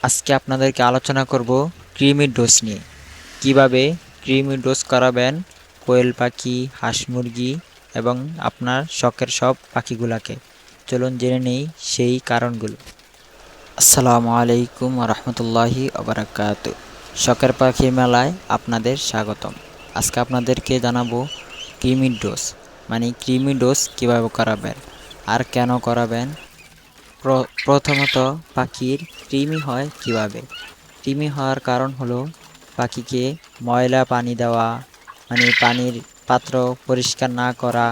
আজকে আপনাদেরকে আলোচনা করব কৃমির ডোজ নিয়ে। কিভাবে কৃমির ডোজ করাবেন কোয়েল পাখি, হাঁস মুরগি এবং আপনার শখের সব পাখিগুলাকে। চলুন জেনে নেই সেই কারণগুলো। আসসালামু আলাইকুম রহমতুল্লাহি ওবারাকাতু। শখের পাখি মেলায় আপনাদের স্বাগতম। আজকে আপনাদেরকে জানাবো কৃমির ডোজ, মানে কৃমির ডোজ কীভাবে করাবেন আর কেন করাবেন। প্রথমত, পাখির কৃমি হয় কিভাবে? কৃমি হওয়ার কারণ হলো পাখিকে ময়লা পানি দেওয়া, মানে পানির পাত্র পরিষ্কার না করা,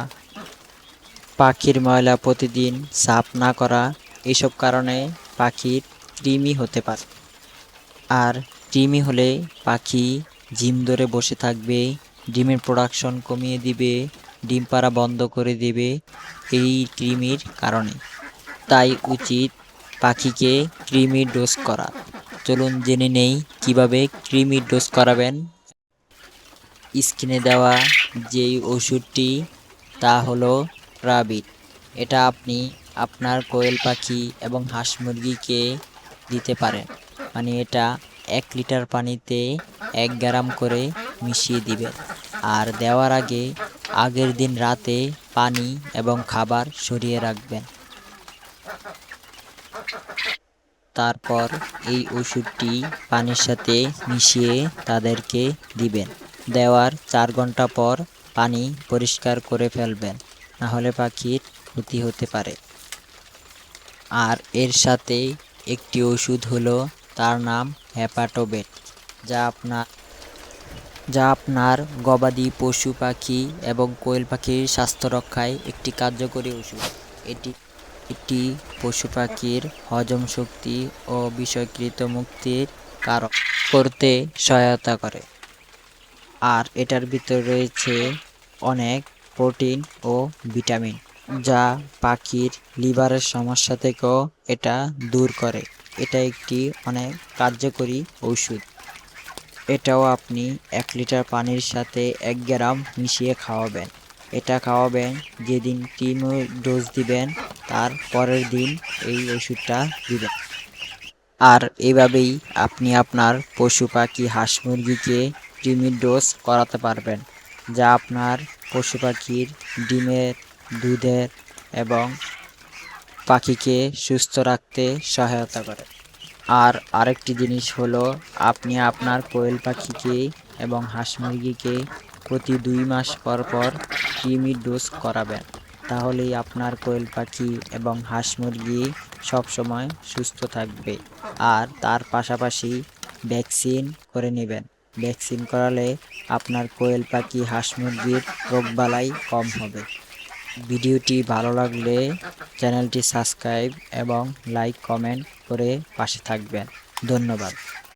পাখির ময়লা প্রতিদিন সাফ না করা, এইসব কারণে পাখির কৃমি হতে পারে। আর কৃমি হলে পাখি ডিম ধরে বসে থাকবে, ডিমের প্রোডাকশন কমিয়ে দিবে, ডিম পাড়া বন্ধ করে দেবে এই কৃমির কারণে। তাই উচিত পাখিকে কৃমির ডোজ করা। চলুন জেনে নেই কিভাবে কৃমির ডোজ করাবেন। স্ক্রিনে দেওয়া যেই ওষুধটি তা হলো রাবিট। এটা আপনি আপনার কোয়েল পাখি এবং হাঁস মুরগিকে দিতে পারেন। মানে এটা 1 লিটার পানিতে 1 গ্রাম করে মিশিয়ে দিবেন। আর দেওয়ার আগে আগের দিন রাতে পানি এবং খাবার সরিয়ে রাখবেন। তারপর এই ওষুধটি পানির সাথে মিশিয়ে তাদেরকে দিবেন। দেওয়ার 4 ঘন্টা পর পানি পরিষ্কার করে ফেলবেন, নাহলে পাখির ক্ষতি হতে পারে। আর এর সাথে একটি ওষুধ হলো, তার নাম হেপাটোবেট, যা আপনার গবাদি পশু পাখি এবং কোয়েল পাখির স্বাস্থ্য রক্ষায় একটি কার্যকরী ওষুধ। এটি পশু পাখির হজম শক্তি ও বিষক্রিয়া মুক্তির কারণ করতে সহায়তা করে। আর এটার ভিতরে রয়েছে অনেক প্রোটিন ও ভিটামিন, যা পাখির লিভারের সমস্যা থেকেও এটা দূর করে। এটা একটি অনেক কার্যকরী ঔষধ। এটাও আপনি 1 লিটার পানির সাথে 1 গ্রাম মিশিয়ে খাওয়াবেন। এটা খাওয়াবেন যেদিন কৃমির ডোজ দিবেন, তার পরের দিন এই ওষুধটা দিবেন। আর এইভাবেই আপনি আপনার পশু পাখি হাঁস মুরগিকে কৃমির ডোজ করাতে পারবেন, যা আপনার পশু পাখির ডিমের, দুধের এবং পাখিকে সুস্থ রাখতে সহায়তা করে। আর আরেকটি জিনিস হলো, আপনি আপনার কোয়েল পাখিকে এবং হাঁস মুরগিকে প্রতি 2 মাস পর পর কৃমির ডোজ করাবেন। তাহলেই আপনার কোয়েল পাখি এবং হাঁস মুরগি সবসময় সুস্থ থাকবে। আর তার পাশাপাশি ভ্যাকসিন করে নেবেন। ভ্যাকসিন করালে আপনার কোয়েল পাখি হাঁস মুরগির রোগবালাই কম হবে। ভিডিওটি ভালো লাগলে চ্যানেলটি সাবস্ক্রাইব এবং লাইক কমেন্ট করে পাশে থাকবেন। ধন্যবাদ।